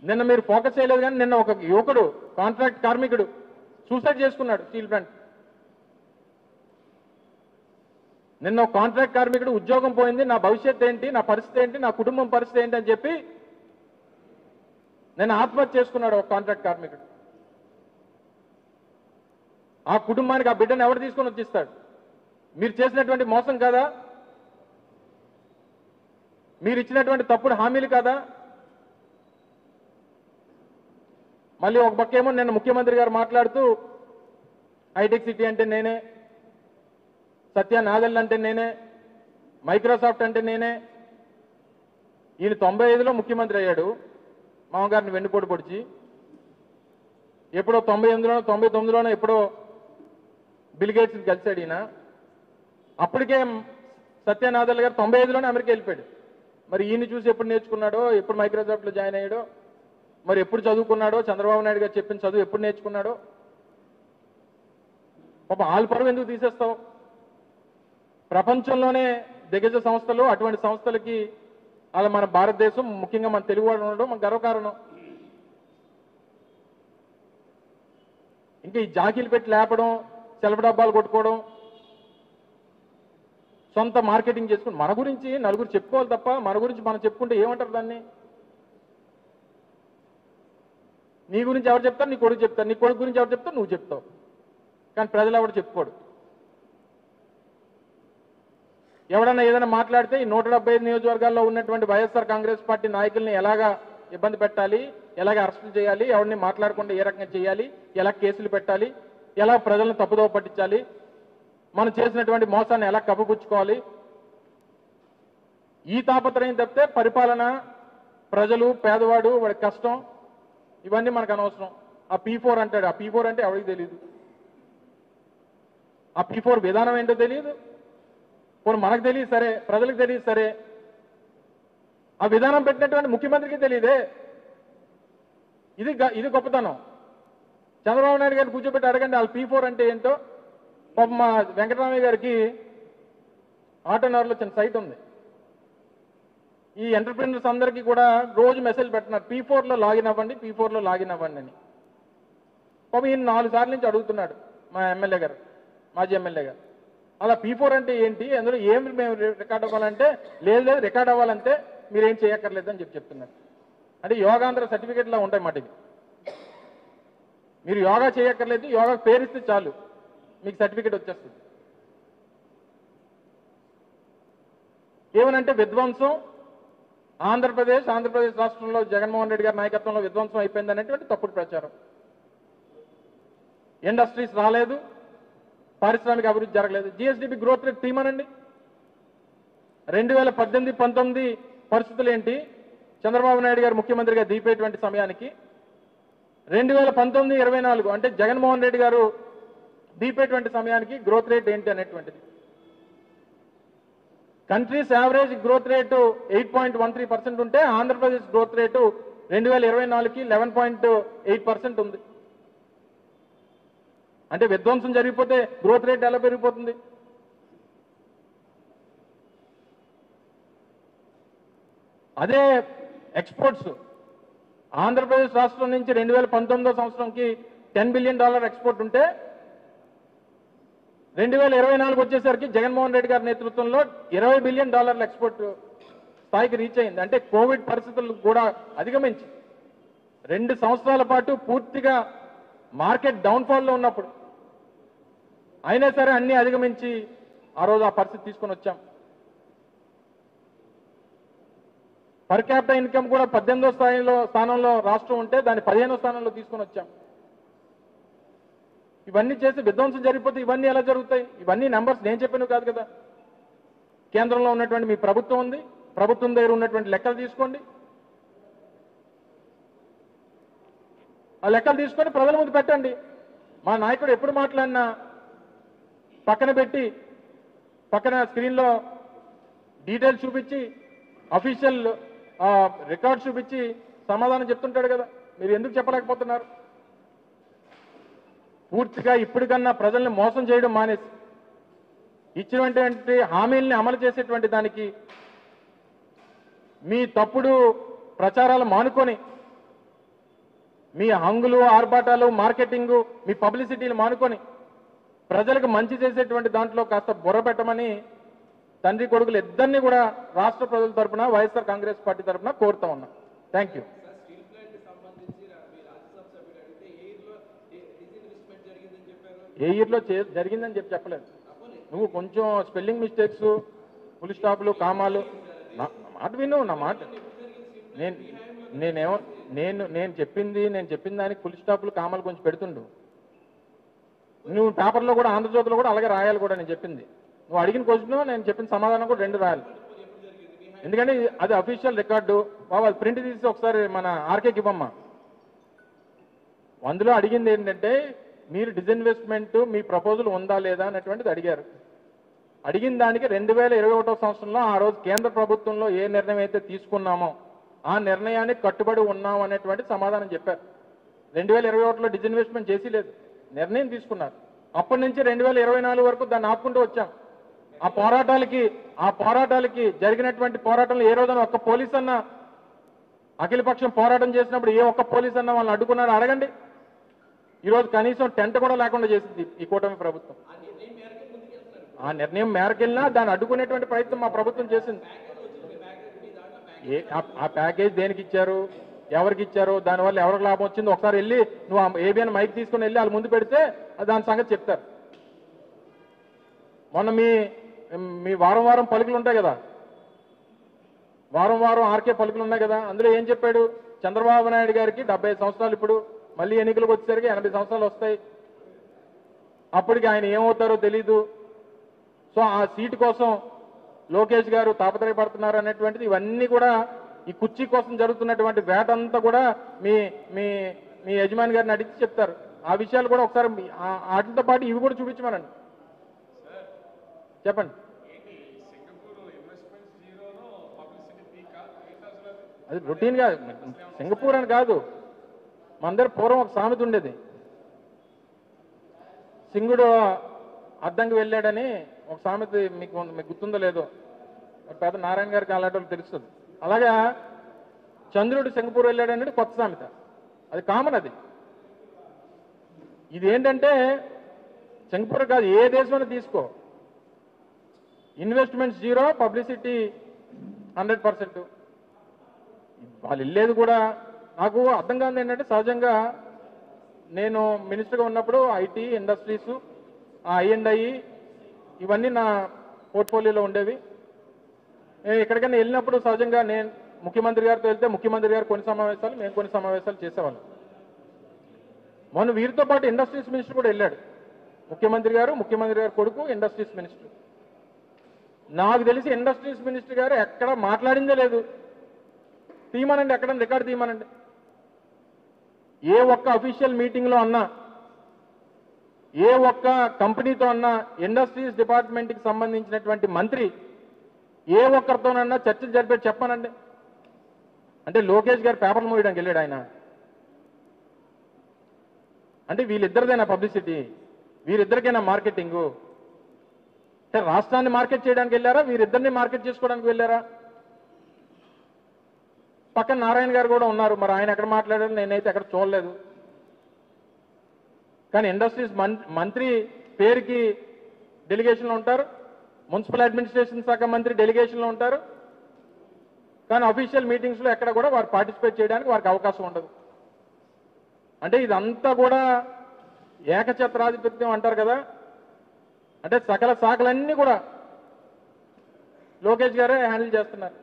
నిన్న మీరు ఫోకస్ చేయలేదు కానీ నిన్న ఒక యువకుడు, కాంట్రాక్ట్ కార్మికుడు సూసైడ్ చేసుకున్నాడు స్టీల్ ప్లాంట్. నిన్న ఒక కాంట్రాక్ట్ కార్మికుడు ఉద్యోగం పోయింది, నా భవిష్యత్ ఏంటి, నా పరిస్థితి ఏంటి, నా కుటుంబం పరిస్థితి ఏంటి అని చెప్పి నిన్న ఆత్మహత్య చేసుకున్నాడు ఒక కాంట్రాక్ట్ కార్మికుడు. ఆ కుటుంబానికి ఆ బిడ్డను ఎవరు తీసుకొని వచ్చిస్తాడు? మీరు చేసినటువంటి మోసం కాదా? మీరు ఇచ్చినటువంటి తప్పుడు హామీలు కాదా? మళ్ళీ ఒక పక్కేమో నిన్న ముఖ్యమంత్రి గారు మాట్లాడుతూ హైటెక్ సిటీ అంటే నేనే, సత్య నాదెల్ అంటే నేనే, మైక్రోసాఫ్ట్ అంటే నేనే. ఈయన 95లో ముఖ్యమంత్రి అయ్యాడు, మామగారిని వెన్నుపోటు పొడిచి. ఎప్పుడో 98లోనో 99లోనో ఎప్పుడో బిల్ గేట్స్ని కలిశాడు ఈయన. అప్పటికే సత్యనాదల్ గారు 95లోనే అమెరికా వెళ్ళిపోయాడు. మరి ఈయన్ని చూసి ఎప్పుడు నేర్చుకున్నాడో, ఎప్పుడు మైక్రోసాఫ్ట్లో జాయిన్ అయ్యాడో, మరి ఎప్పుడు చదువుకున్నాడో, చంద్రబాబు నాయుడు గారు చెప్పిన చదువు ఎప్పుడు నేర్చుకున్నాడో. పాప ఆల్పరం ఎందుకు తీసేస్తావు? ప్రపంచంలోనే దిగ్గజ సంస్థలు, అటువంటి సంస్థలకి అలా మన భారతదేశం, ముఖ్యంగా మన తెలుగు వాడు ఉండడం మన గర్వకారణం. ఇంకా ఈ జాకీలు పెట్టి లేపడం, సెలవు డబ్బాలు కొట్టుకోవడం, సొంత మార్కెటింగ్ చేసుకుని మన గురించి నలుగురు చెప్పుకోవాలి తప్ప మన గురించి మనం చెప్పుకుంటే ఏమంటారు దాన్ని? నీ గురించి ఎవరు చెప్తారు? నీ కొడుకు చెప్తారు. నీ కొడుకు గురించి ఎవరు చెప్తారు? నువ్వు చెప్తావు. కానీ ప్రజలు ఎవరు చెప్పుకోడు. ఎవడన్నా ఏదైనా మాట్లాడితే ఈ 175 నియోజకవర్గాల్లో ఉన్నటువంటి వైఎస్ఆర్ కాంగ్రెస్ పార్టీ నాయకుల్ని ఎలాగా ఇబ్బంది పెట్టాలి, ఎలాగ అరెస్టులు చేయాలి, ఎవరిని మాట్లాడకుండా ఏ రకంగా చేయాలి, ఎలా కేసులు పెట్టాలి, ఎలా ప్రజలను తప్పుదోవ పట్టించాలి, మనం చేసినటువంటి మోసాన్ని ఎలా కప్పుపుచ్చుకోవాలి, ఈ తాపత్రయం తప్పితే పరిపాలన, ప్రజలు, పేదవాడు, వాడి కష్టం ఇవన్నీ మనకు అనవసరం. ఆ P4 అంటాడు. ఆ P4 అంటే ఎవరికి తెలియదు. ఆ P4 విధానం ఏంటో తెలియదు. పోనీ మనకు తెలియదు సరే, ప్రజలకు తెలియదు సరే, ఆ విధానం పెట్టినటువంటి ముఖ్యమంత్రికి తెలియదే. ఇది గొప్పతనం. చంద్రబాబు నాయుడు గారిని కూర్చోబెట్టి అడగండి వాళ్ళ P4 అంటే ఏంటో. పాపం మా వెంకటరామయ్య గారికి ఆటోనగర్లో చిన్న సైట్ ఉంది. ఈ ఎంటర్ప్రినర్స్ అందరికీ కూడా రోజు మెసేజ్ పెట్టినారు, P4లో లాగిన్ అవ్వండి, P4లో లాగిన్ అవ్వండి అని. పాపం ఈయన 4 సార్లు నుంచి అడుగుతున్నాడు మా ఎమ్మెల్యే గారు, మాజీ ఎమ్మెల్యే గారు. అలా P4 అంటే ఏంటి, అందులో ఏమి మేము రికార్డ్ అవ్వాలంటే లేదు రికార్డ్ అవ్వాలంటే మీరేం చేయక్కర్లేదు అని చెప్తున్నారు. అంటే యోగాంధ్ర సర్టిఫికేట్లా ఉంటాయి మాట ఇది. మీరు యోగా చేయక్కర్లేదు, యోగా పేరిస్తే చాలు మీకు సర్టిఫికేట్ వచ్చేస్తుంది. ఏమనంటే విధ్వంసం, ఆంధ్రప్రదేశ్ రాష్ట్రంలో జగన్మోహన్ రెడ్డి గారి నాయకత్వంలో విధ్వంసం అయిపోయింది అనేటువంటి తప్పుడు ప్రచారం. ఇండస్ట్రీస్ రాలేదు, పారిశ్రామిక అభివృద్ధి జరగలేదు. GSDP growth rate తీమనండి. 2018-19 పరిస్థితులు ఏంటి, చంద్రబాబు నాయుడు గారు ముఖ్యమంత్రిగా దిగిపోయేటువంటి సమయానికి 2019-24 అంటే జగన్మోహన్ రెడ్డి గారు దిగిపోయేటువంటి సమయానికి గ్రోత్ రేట్ ఏంటి అనేటువంటిది. కంట్రీస్ యావరేజ్ గ్రోత్ రేటు 8.13% ఉంటే ఆంధ్రప్రదేశ్ గ్రోత్ రేటు 2024కి 11.8% ఉంది. అంటే విధ్వంసం జరిగిపోతే గ్రోత్ రేట్ ఎలా పెరిగిపోతుంది? అదే ఎక్స్పోర్ట్స్ ఆంధ్రప్రదేశ్ రాష్ట్రం నుంచి 2019 సంవత్సరంకి $10 బిలియన్ ఎక్స్పోర్ట్ ఉంటే 2024 వచ్చేసరికి జగన్మోహన్ రెడ్డి గారి నేతృత్వంలో $20 బిలియన్ ఎక్స్పోర్ట్ స్థాయికి రీచ్ అయింది. అంటే కోవిడ్ పరిస్థితులు కూడా అధిగమించి 2 సంవత్సరాల పాటు పూర్తిగా మార్కెట్ డౌన్ఫాల్లో ఉన్నప్పుడు అయినా సరే అన్ని అధిగమించి ఆ రోజు ఆ పరిస్థితి తీసుకొని వచ్చాం. పర్ క్యాపిటల్ ఇన్కమ్ కూడా 18వ స్థానంలో రాష్ట్రం ఉంటే దాన్ని 15వ స్థానంలో తీసుకొని వచ్చాం. ఇవన్నీ చేసి విధ్వంసం జరిగిపోతే ఇవన్నీ ఎలా జరుగుతాయి? ఇవన్నీ నెంబర్స్ నేను చెప్పినవి కాదు కదా. కేంద్రంలో ఉన్నటువంటి మీ ప్రభుత్వం ఉంది, ప్రభుత్వం దగ్గర ఉన్నటువంటి లెక్కలు తీసుకోండి. ఆ లెక్కలు తీసుకొని ప్రజల ముందు పెట్టండి. మా నాయకుడు ఎప్పుడు మాట్లాడినా పక్కన పెట్టి పక్కన స్క్రీన్లో డీటెయిల్స్ చూపించి అఫీషియల్ రికార్డ్ చూపించి సమాధానం చెప్తుంటాడు కదా. మీరు ఎందుకు చెప్పలేకపోతున్నారు? పూర్తిగా ఇప్పటికన్నా ప్రజల్ని మోసం చేయడం మానేసి ఇచ్చినటువంటి హామీల్ని అమలు చేసేటువంటి దానికి మీ తప్పుడు ప్రచారాలు మానుకొని మీ హంగులు, ఆర్భాటాలు, మార్కెటింగు, మీ పబ్లిసిటీలు మానుకొని ప్రజలకు మంచి చేసేటువంటి దాంట్లో కాస్త బుర్ర పెట్టమని తండ్రి కొడుకులు ఇద్దరిని కూడా రాష్ట్ర ప్రజల తరఫున వైఎస్ఆర్ కాంగ్రెస్ పార్టీ తరఫున కోరుతా ఉన్నా. Thank you. ఏ ఇయర్లో జరిగిందని చెప్పలేదు. నువ్వు కొంచెం స్పెల్లింగ్ మిస్టేక్స్, ఫుల్ స్టాప్లు, కామాలు, నా మాట విను. నా మాట నేను చెప్పిన దానికి ఫుల్ స్టాప్లు, కామాలు కొంచెం పెడుతుండు. నువ్వు పేపర్లో కూడా, ఆంధ్రజ్యోతిలో కూడా అలాగే రాయాలి కూడా. నేను చెప్పింది నువ్వు అడిగిన క్వశ్చన్, నేను చెప్పిన సమాధానం కూడా 2 రాయాలి. ఎందుకంటే అది అఫీషియల్ రికార్డు. బాబు అది ప్రింట్ తీసి ఒకసారి మన ఆర్కేకి ఇవ్వమ్మా. అందులో అడిగింది ఏంటంటే మీరు డిస్ఇన్వెస్ట్మెంట్ మీ ప్రపోజల్ ఉందా లేదా అనేటువంటిది అడిగారు. అడిగిన దానికి 2021 సంవత్సరంలో ఆ రోజు కేంద్ర ప్రభుత్వంలో ఏ నిర్ణయం అయితే తీసుకున్నామో ఆ నిర్ణయానికి కట్టుబడి ఉన్నాం అనేటువంటి సమాధానం చెప్పారు. 2021లో డిస్ఇన్వెస్ట్మెంట్ చేసి లేదు, నిర్ణయం తీసుకున్నారు. అప్పటి నుంచి 2024 వరకు దాన్ని ఆపుకుంటూ వచ్చాం. ఆ పోరాటాలకి జరిగినటువంటి పోరాటంలో ఏ రోజున ఒక్క పోలీస్ అన్న అఖిలపక్షం పోరాటం చేసినప్పుడు ఏ ఒక్క పోలీస్ అన్న వాళ్ళని అడ్డుకున్నారో అడగండి. ఈరోజు కనీసం టెంట్ కూడా లేకుండా చేసింది ఈ కూటమి ప్రభుత్వం. ఆ నిర్ణయం మేరకెళ్ళినా దాన్ని అడ్డుకునేటువంటి ప్రయత్నం మా ప్రభుత్వం చేసింది. ఆ ప్యాకేజ్ దేనికి ఇచ్చారు? ఎవరికి ఇచ్చారో దానివల్ల ఎవరికి లాభం వచ్చిందో ఒకసారి వెళ్ళి నువ్వు ఏబిఎన్ మైక్ తీసుకుని వెళ్ళి వాళ్ళ ముందు పెడితే దాని సంగతి చెప్తారు. మొన్న మీ వారం వారం పలుకులు ఉంటాయి కదా, వారం వారం ఆర్కే పలుకులు ఉన్నాయి కదా, అందులో ఏం చెప్పాడు? చంద్రబాబు నాయుడు గారికి 75 సంవత్సరాలు, ఇప్పుడు మళ్ళీ ఎన్నికలకు వచ్చేసరికి 80 సంవత్సరాలు వస్తాయి, అప్పటికి ఆయన ఏమవుతారో తెలీదు, సో ఆ సీటు కోసం లోకేష్ గారు తాపత్రయపడుతున్నారు అనేటువంటిది, ఇవన్నీ కూడా ఈ కుర్చీ కోసం జరుగుతున్నటువంటి వేట అంతా కూడా మీ మీ మీ యజమాని గారిని అడిగి చెప్తారు. ఆ విషయాలు కూడా ఒకసారి వాటితో పాటు ఇవి కూడా చూపించమనండి. చెప్పండి. అది రొటీన్గా సింగపూర్ అని కాదు, మన దగ్గర పూర్వం ఒక సామెత ఉండేది, సింగుడు అద్దంకి వెళ్ళాడని ఒక సామెత, మీకు గుర్తుందో లేదో, పెద్ద నారాయణ గారికి అలాంటి వాళ్ళు తెలుస్తుంది. అలాగా చంద్రుడు సింగపూర్ వెళ్ళాడనేది కొత్త సామెత, అది కామన్. అది ఇది ఏంటంటే సింగపూర్ కాదు, ఏ దేశమైనా తీసుకో, ఇన్వెస్ట్మెంట్ జీరో, పబ్లిసిటీ 100%. వాళ్ళు వెళ్ళేది కూడా నాకు అర్థం కాదు ఏంటంటే, సహజంగా నేను మినిస్టర్గా ఉన్నప్పుడు ఐటీ ఇండస్ట్రీస్, I&I ఇవన్నీ నా పోర్ట్ఫోలియోలో ఉండేవి. నేను ఎక్కడికైనా వెళ్ళినప్పుడు సహజంగా నేను ముఖ్యమంత్రి గారితో వెళ్తే ముఖ్యమంత్రి గారు కొన్ని సమావేశాలు, మేము కొన్ని సమావేశాలు చేసేవాళ్ళం. మొన్న వీరితో పాటు ఇండస్ట్రీస్ మినిస్టర్ కూడా వెళ్ళాడు, ముఖ్యమంత్రి గారు కొడుకు ఇండస్ట్రీస్ మినిస్టర్. నాకు తెలిసి ఇండస్ట్రీస్ మినిస్టర్ గారు ఎక్కడ మాట్లాడిందే లేదు. తీయమనండి, ఎక్కడ రికార్డు తీయమనండి. ఏ ఒక్క అఫీషియల్ మీటింగ్లో అన్నా, ఏ ఒక్క కంపెనీతో అన్నా, ఇండస్ట్రీస్ డిపార్ట్మెంట్కి సంబంధించినటువంటి మంత్రి ఏ ఒక్కరితోనన్నా చర్చలు జరిపేది చెప్పానండి. అంటే లోకేష్ గారు పేపర్లు మోయడానికి వెళ్ళాడు ఆయన. అంటే వీళ్ళిద్దరిదైనా పబ్లిసిటీ, వీరిద్దరికైనా మార్కెటింగు? అంటే రాష్ట్రాన్ని మార్కెట్ చేయడానికి వెళ్ళారా, వీరిద్దరిని మార్కెట్ చేసుకోవడానికి వెళ్ళారా? పక్కన నారాయణ గారు కూడా ఉన్నారు, మరి ఆయన ఎక్కడ మాట్లాడారు నేనైతే ఎక్కడ చూడలేదు. కానీ ఇండస్ట్రీస్ మంత్రి పేరుకి డెలిగేషన్లో ఉంటారు, మున్సిపల్ అడ్మినిస్ట్రేషన్ శాఖ మంత్రి డెలిగేషన్లో ఉంటారు, కానీ అఫీషియల్ మీటింగ్స్లో ఎక్కడ కూడా వారు పార్టిసిపేట్ చేయడానికి వారికి అవకాశం ఉండదు. అంటే ఇదంతా కూడా ఏకఛత్రాధిపత్యం అంటారు కదా, అంటే సకల శాఖలన్నీ కూడా లోకేష్ గారే హ్యాండిల్ చేస్తున్నారు.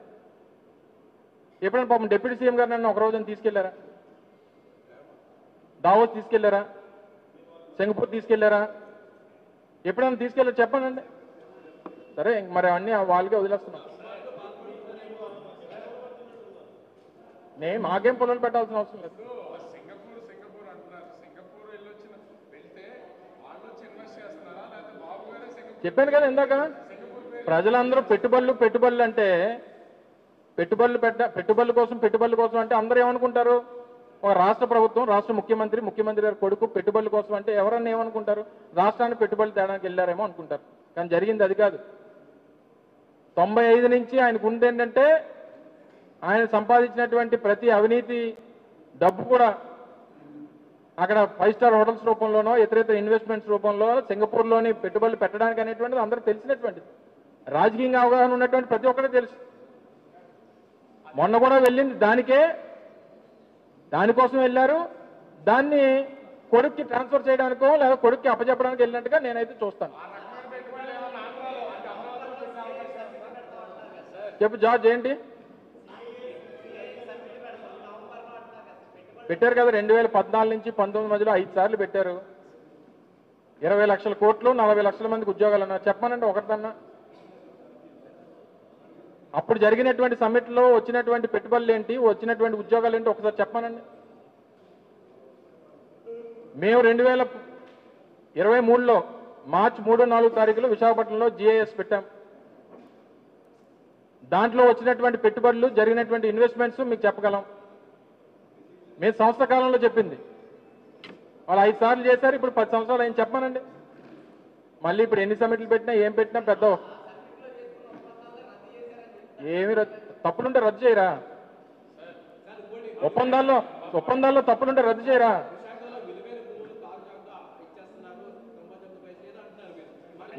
ఎప్పుడైనా పాపం డిప్యూటీ సీఎం గారు నన్ను ఒక రోజున తీసుకెళ్లారా? దావోస్ తీసుకెళ్లారా? సింగపూర్ తీసుకెళ్లారా? ఎప్పుడైనా తీసుకెళ్లారు చెప్పండి. సరే, మరి అన్నీ వాళ్ళకే వదిలేస్తున్నాం. నేను మాకేం పొలాలు పెట్టాల్సిన అవసరం లేదు. చెప్పాను కదా ఇందాక, ప్రజలందరూ పెట్టుబడులు అంటే పెట్టుబడుల కోసం అంటే అందరూ ఏమనుకుంటారు? ఒక రాష్ట్ర ప్రభుత్వం, రాష్ట్ర ముఖ్యమంత్రి గారి కొడుకు పెట్టుబడుల కోసం అంటే ఎవరన్నా ఏమనుకుంటారు? రాష్ట్రాన్ని పెట్టుబడులు తేడానికి వెళ్ళారేమో అనుకుంటారు. కానీ జరిగింది అది కాదు. 95 నుంచి ఆయనకు ఉంది ఏంటంటే, ఆయన సంపాదించినటువంటి ప్రతి అవినీతి డబ్బు కూడా అక్కడ 5 స్టార్ హోటల్స్ రూపంలోనో, ఇతర ఇన్వెస్ట్మెంట్స్ రూపంలో సింగపూర్లోని పెట్టుబడులు పెట్టడానికి అనేటువంటిది అందరూ తెలిసినటువంటిది. రాజకీయంగా అవగాహన ఉన్నటువంటి ప్రతి ఒక్కరికి తెలుసు. మొన్న కూడా వెళ్ళింది దానికోసం వెళ్ళారు. దాన్ని కొడుక్కి ట్రాన్స్ఫర్ చేయడానికో లేదా కొడుక్కి అప్పచెప్పడానికి వెళ్ళినట్టుగా నేనైతే చూస్తాను. చెప్పు జార్జ్, ఏంటి పెట్టారు కదా? 2014 నుంచి 19 మధ్యలో 5 సార్లు పెట్టారు. 20 లక్షల కోట్లు, 40 లక్షల మందికి ఉద్యోగాలు అన్నారు. చెప్పానండి ఒకరిదన్నా? అప్పుడు జరిగినటువంటి సమ్మిట్లో వచ్చినటువంటి పెట్టుబడులు ఏంటి, వచ్చినటువంటి ఉద్యోగాలు ఏంటి ఒకసారి చెప్పానండి. మేము 2023లో మార్చి 3-4 తారీఖులో విశాఖపట్నంలో GIS పెట్టాం. దాంట్లో వచ్చినటువంటి పెట్టుబడులు, జరిగినటువంటి ఇన్వెస్ట్మెంట్స్ మీకు చెప్పగలం. మేము సంవత్సర కాలంలో చెప్పింది వాళ్ళు 5 సార్లు చేశారు. ఇప్పుడు 10 సంవత్సరాలు ఆయన చెప్పానండి. మళ్ళీ ఇప్పుడు ఎన్ని సమిట్లు పెట్టినా ఏం పెట్టినా పెద్ద ఏమి తప్పులుంటే రద్దు చేయరా? ఒప్పందాల్లో తప్పులుంటే రద్దు చేయరా?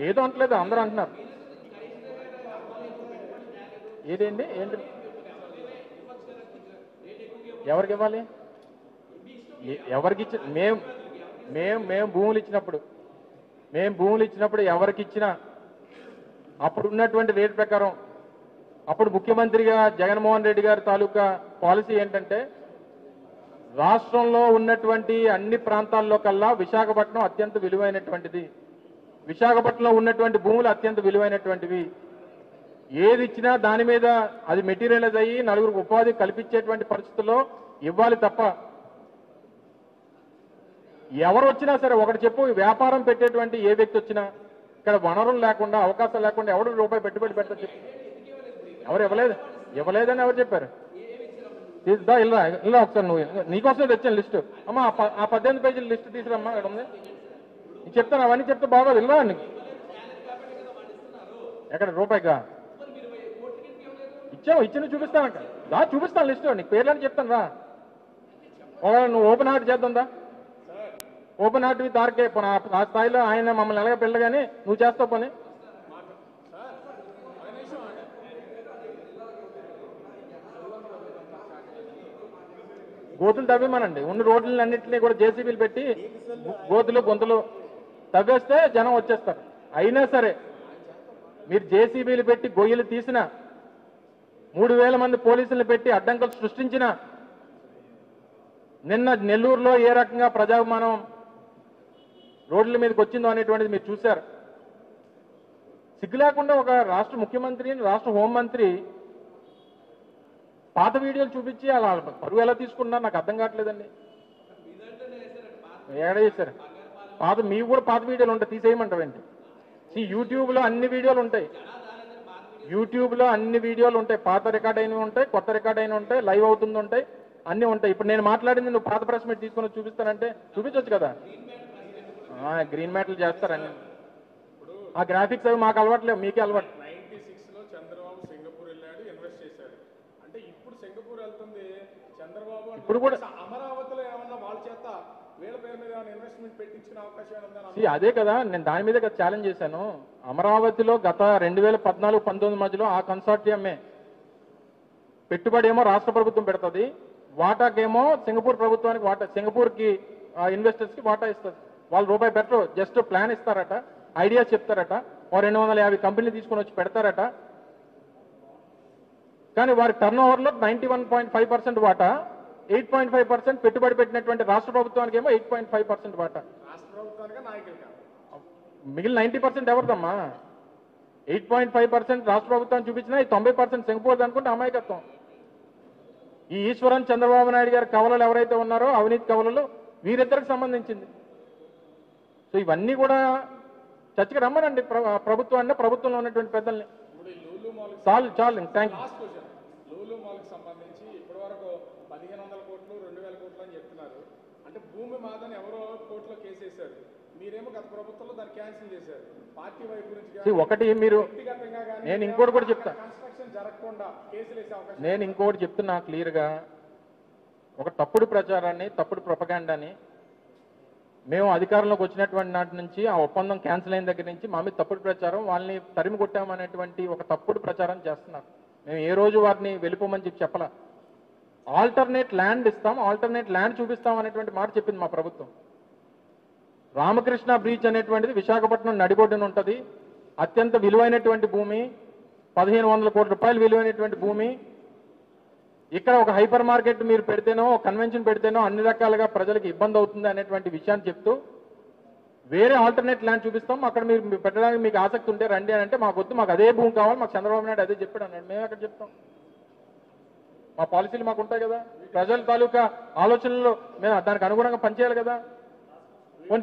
ఏదో అంటలేదు, అందరూ అంటున్నారు. ఏంటి ఎవరికి ఇవ్వాలి? ఎవరికి ఇచ్చి మేము భూములు ఇచ్చినప్పుడు ఎవరికి ఇచ్చినా అప్పుడు ఉన్నటువంటి రేట్ ప్రకారం అప్పుడు ముఖ్యమంత్రిగా జగన్మోహన్ రెడ్డి గారి తాలూకా పాలసీ ఏంటంటే రాష్ట్రంలో ఉన్నటువంటి అన్ని ప్రాంతాల్లో కల్లా విశాఖపట్నం అత్యంత విలువైనటువంటిది, విశాఖపట్నంలో ఉన్నటువంటి భూములు అత్యంత విలువైనటువంటివి, ఏది ఇచ్చినా దాని మీద అది మెటీరియలైజ్ అయ్యి నలుగురికి ఉపాధి కల్పించేటువంటి పరిస్థితుల్లో ఇవ్వాలి తప్ప ఎవరు వచ్చినా సరే ఒకటి చెప్పు, వ్యాపారం పెట్టేటువంటి ఏ వ్యక్తి వచ్చినా ఇక్కడ వనరులు లేకుండా అవకాశం లేకుండా ఎవరు రూపాయి పెట్టుబడి పెడతారు చెప్పు? ఎవరు ఇవ్వలేదని ఎవరు చెప్పారు? ఇలా ఒకసారి నువ్వు నీకోసమే తెచ్చాను లిస్టు. అమ్మా ఆ 18 పేజీల లిస్టు తీసుకురమ్మా, ఇక్కడ ఉంది. నీకు చెప్తాను, అవన్నీ చెప్తే బాగోదు. ఇలా నీకు ఎక్కడ రూపాయిగా ఇచ్చిన చూపిస్తాను, చూపిస్తాను లిస్టు, నీకు పేర్లని చెప్తాను రా. నువ్వు ఓపెన్ హార్ట్ చేద్దా? ఓపెన్ హార్ట్ విత్ ఆర్కే ఆ స్థాయిలో ఆయన మమ్మల్ని ఎలాగ పిల్లగాని నువ్వు చేస్తావు పని. గోతులు తవ్వేమనండి, ఉన్న రోడ్లన్నింటినీ కూడా జేసీబీలు పెట్టి గోతులు గొంతులు తవ్వేస్తే జనం వచ్చేస్తారు. అయినా సరే మీరు జేసీబీలు పెట్టి గొయ్యలు తీసిన 3000 మంది పోలీసులు పెట్టి అడ్డంకులు సృష్టించిన నిన్న నెల్లూరులో ఏ రకంగా ప్రజాభిమానం రోడ్ల మీదకి వచ్చిందో అనేటువంటిది మీరు చూశారు. సిగ్గు లేకుండా ఒక రాష్ట్ర ముఖ్యమంత్రి, రాష్ట్ర హోంమంత్రి పాత వీడియోలు చూపించి అలా పరువు ఎలా తీసుకున్నా నాకు అర్థం కావట్లేదండి. ఏడ చేశారు మీవి కూడా పాత వీడియోలు ఉంటాయి, తీసేయమంటావేంటి? యూట్యూబ్లో అన్ని వీడియోలు ఉంటాయి, పాత రికార్డ్ అయినవి ఉంటాయి, కొత్త రికార్డ్ అయినవి ఉంటాయి, లైవ్ అవుతుంది ఉంటాయి, అన్నీ ఉంటాయి. ఇప్పుడు నేను మాట్లాడింది నువ్వు పాత ప్రెస్ మీట్ తీసుకొని చూపిస్తానంటే చూపించవచ్చు కదా. గ్రీన్ మ్యాట్లు చేస్తారని ఆ గ్రాఫిక్స్ అవి మాకు అలవాట్లేవు, మీకే అలవాటు. 96లో చంద్రబాబు సింగపూర్ వెళ్ళాడు, ఇన్వెస్ట్ చేశాడు. అంటే ఇప్పుడు సింగపూర్ వెళ్తుంది చంద్రబాబు, ఇప్పుడు కూడా అమరావతిలో ఏమన్నా వాళ్ళ చేత వీళ్ళ పేరు మీద ఏమైనా ఇన్వెస్ట్మెంట్ పెట్టించిన అవకాశం ఉందా? అదే కదా నేను దాని మీద ఛాలెంజ్ చేశాను. అమరావతిలో గత 2014-19 మధ్యలో ఆ కన్సార్టియమే పెట్టుబడి ఏమో రాష్ట్ర ప్రభుత్వం పెడుతుంది, వాటాకేమో సింగపూర్ ప్రభుత్వానికి వాటా, సింగపూర్కి ఇన్వెస్టర్స్కి వాటా ఇస్తుంది. వాళ్ళు రూపాయి పెట్టరు, జస్ట్ ప్లాన్ ఇస్తారట, ఐడియాస్ చెప్తారట, 250 కంపెనీలు తీసుకొని వచ్చి పెడతారట. కానీ వారి టర్న్ ఓవర్లో 91.5% వాటా, 8.5% పెట్టుబడి పెట్టినటువంటి రాష్ట్ర ప్రభుత్వానికి ఏమో 8.5% వాటా. మిగిలిన 90% ఎవరిదమ్మా? 8.5% రాష్ట్ర ప్రభుత్వాన్ని చూపించినా ఈ 90% సింగపూర్ అనుకుంటే అమాయకత్వం. ఈ ఈశ్వరన్ చంద్రబాబు నాయుడు గారి కవలలు ఎవరైతే ఉన్నారో అవినీతి కవలలు వీరిద్దరికి సంబంధించింది. సో ఇవన్నీ కూడా చర్చకి రమ్మనండి ప్రభుత్వాన్ని, ప్రభుత్వంలో ఉన్నటువంటి పెద్దల్ని. చాలు థ్యాంక్ యూ. లూలు మాల్కి సంబంధించి ఇప్పటి వరకు 1500 కోట్లు 2000 కోట్లు అని చెప్తున్నారు. అంటే భూమి మాదని ఎవరో కోర్టులో కేసు వేశారు, మీరేమో గత ప్రభుత్వంలో దాన్ని క్యాన్సిల్ చేశారు. పార్టీ వైపు నుంచి ఒకటి మీరు నేను ఇంకోటి కూడా చెప్తా, కన్స్ట్రక్షన్ జరగకుండా కేసులు వేసే అవకాశం. నేను ఇంకోటి చెప్తున్నా క్లియర్గా, ఒక తప్పుడు ప్రచారాన్ని, తప్పుడు ప్రొపగాండాని మేము అధికారంలోకి వచ్చినటువంటి నాటి నుంచి ఆ ఒప్పందం క్యాన్సిల్ అయిన దగ్గర నుంచి మా మీద తప్పుడు ప్రచారం, వాళ్ళని తరిమి కొట్టామనేటువంటి ఒక తప్పుడు ప్రచారం చేస్తున్నారు. మేము ఏ రోజు వారిని వెళ్ళిపోమని చెప్పలా. ఆల్టర్నేట్ ల్యాండ్ ఇస్తాం, ఆల్టర్నేట్ ల్యాండ్ చూపిస్తాం అనేటువంటి మాట చెప్పింది మా ప్రభుత్వం. రామకృష్ణ బ్రీచ్ అనేటువంటిది విశాఖపట్నం నడిబొడ్డున ఉంటుంది, అత్యంత విలువైనటువంటి భూమి, 1500 కోట్ల రూపాయలు విలువైనటువంటి భూమి. ఇక్కడ ఒక హైపర్ మార్కెట్ మీరు పెడితేనో, కన్వెన్షన్ పెడితేనో అన్ని రకాలుగా ప్రజలకు ఇబ్బంది అవుతుంది అనేటువంటి విషయాన్ని చెప్తూ వేరే ఆల్టర్నేట్ ల్యాండ్ చూపిస్తాం, అక్కడ మీరు పెట్టడానికి మీకు ఆసక్తి ఉంటే రండి అని అంటే మాకు వద్దు, మాకు అదే భూమి కావాలి, మాకు చంద్రబాబు నాయుడు అదే చెప్పాడు అన్నాడు. మేము ఎక్కడ చెప్తాం? మా పాలసీలు మాకు ఉంటాయి కదా, ప్రజల తాలూకా ఆలోచనలు మేము దానికి అనుగుణంగా పనిచేయాలి కదా.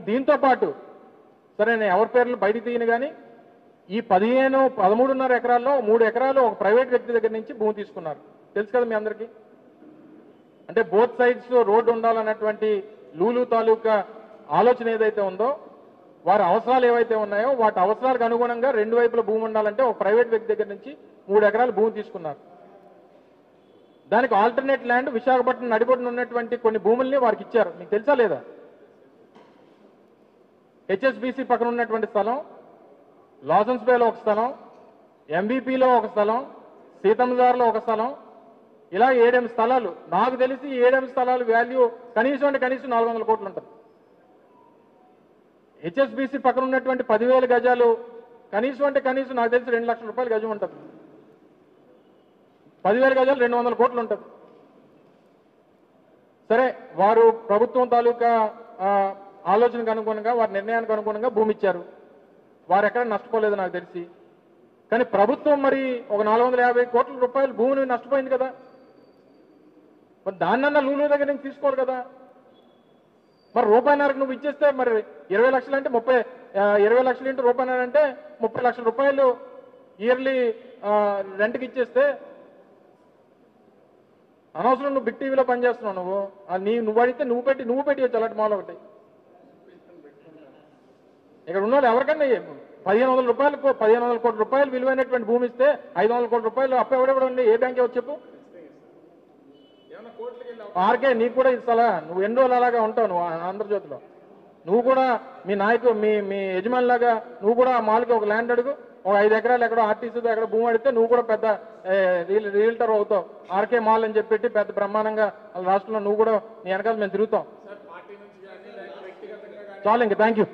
దీంతో పాటు సరే నేను ఎవరి పేర్లు బయటికి తీయను కానీ ఈ 13.5 ఎకరాల్లో 3 ఎకరాలు ఒక ప్రైవేట్ వ్యక్తి దగ్గర నుంచి భూమి తీసుకున్నారు, తెలుసు కదా మీ అందరికీ. అంటే బోత్ సైడ్స్ రోడ్డు ఉండాలన్నటువంటి లూలు తాలూకా ఆలోచన ఏదైతే ఉందో, వారి అవసరాలు ఏవైతే ఉన్నాయో వాటి అవసరాలకు అనుగుణంగా 2 వైపుల భూమి ఉండాలంటే ఒక ప్రైవేట్ వ్యక్తి దగ్గర నుంచి 3 ఎకరాలు భూమి తీసుకున్నారు. దానికి ఆల్టర్నేట్ ల్యాండ్ విశాఖపట్నం నడిబొడ్డున ఉన్నటువంటి కొన్ని భూముల్ని వారికి ఇచ్చారు, మీకు తెలుసా లేదా? హెచ్ఎస్బిసి పక్కన ఉన్నటువంటి స్థలం, లాసన్స్ బేలో ఒక స్థలం, ఎంబీపీలో ఒక స్థలం, సీతంజార్లో ఒక స్థలం, ఇలా 7 స్థలాలు, నాకు తెలిసి 7 స్థలాలు వాల్యూ కనీసం అంటే కనీసం 400 కోట్లు ఉంటుంది. హెచ్ఎస్బిసి పక్కన ఉన్నటువంటి 10,000 గజాలు కనీసం అంటే కనీసం నాకు తెలిసి 2 లక్షల రూపాయలు గజం ఉంటుంది. 10,000 గజాలు 200 కోట్లు ఉంటుంది. సరే, వారు ప్రభుత్వం తాలూకా ఆలోచనకు అనుగుణంగా, వారి నిర్ణయానికి అనుగుణంగా భూమి ఇచ్చారు. వారు ఎక్కడ నష్టపోలేదు నాకు తెలిసి. కానీ ప్రభుత్వం మరి ఒక 450 కోట్ల రూపాయలు భూమిని నష్టపోయింది కదా. మరి దాన్నన్నా లూలు దగ్గర నుంచి తీసుకోవాలి కదా. మరి రూపాయిన్నరకు నువ్వు ఇచ్చేస్తే మరి 20 లక్షలు అంటే 20 లక్షలు ఇంటూ రూపాయిన్నర అంటే 30 లక్షల రూపాయలు ఇయర్లీ రెంట్కి ఇచ్చేస్తే అనవసరం నువ్వు బిగ్ టీవీలో పనిచేస్తున్నావు. నువ్వు అడిగితే నువ్వు పెట్టి అలాంటి మాలో ఒకటి. ఇక్కడ ఉన్న వాళ్ళు ఎవరికన్నా 1,500 రూపాయలకు 1,500 కోట్ల రూపాయలు విలువైనటువంటి భూమి ఇస్తే 500 కోట్ల రూపాయలు అప్పు ఎవడెవడండి? ఏ బ్యాంక్ ఎవరు చెప్పు? ఆర్కే నీకు కూడా ఇస్తాలా? నువ్వు ఎన్ని రోజులు అలాగా ఉంటావు నువ్వు ఆంధ్రజ్యోతిలో. నువ్వు కూడా మీ మీ యజమాని లాగా నువ్వు కూడా మాల్కి ఒక ల్యాండ్ అడుగు, ఒక 5 ఎకరాలు ఎక్కడో ఆర్టీసీతో ఎక్కడ భూమి అడిగితే నువ్వు కూడా పెద్ద రియల్టర్ అవుతావు. ఆర్కే మాల్ అని చెప్పి పెద్ద బ్రహ్మాండంగా రాష్ట్రంలో నువ్వు కూడా నీ వెనకాల మేము తిరుగుతాం. చాలు, ఇంక థ్యాంక్ యూ.